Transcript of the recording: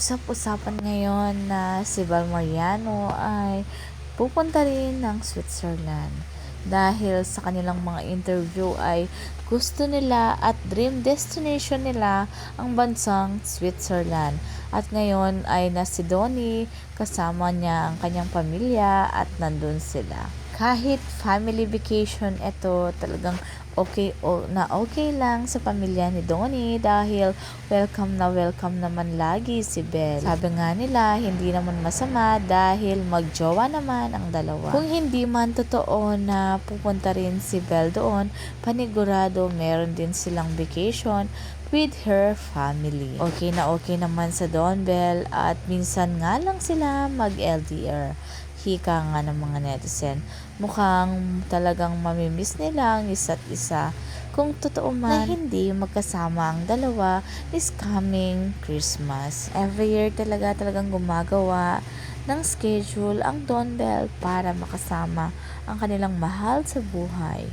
Usap-usapan ngayon na si Val Mariano ay pupunta rin ng Switzerland. Dahil sa kanilang mga interview ay gusto nila at dream destination nila ang bansang Switzerland. At ngayon ay si Donnie, kasama niya ang kanyang pamilya at nandun sila. Kahit family vacation, ito talagang okay lang sa pamilya ni Donnie dahil welcome naman lagi si Belle. Sabi nga nila, hindi naman masama dahil magjowa naman ang dalawa. Kung hindi man totoo na pupunta rin si Belle doon, panigurado meron din silang vacation with her family. Okay naman sa Don Belle at minsan nga lang sila mag-LDR. Hika nga ng mga netizen. Mukhang talagang mamimiss nila ang isa't isa. Kung totoo man na hindi magkasama ang dalawa this coming Christmas. Every year talagang gumagawa ng schedule ang Don Belle para makasama ang kanilang mahal sa buhay.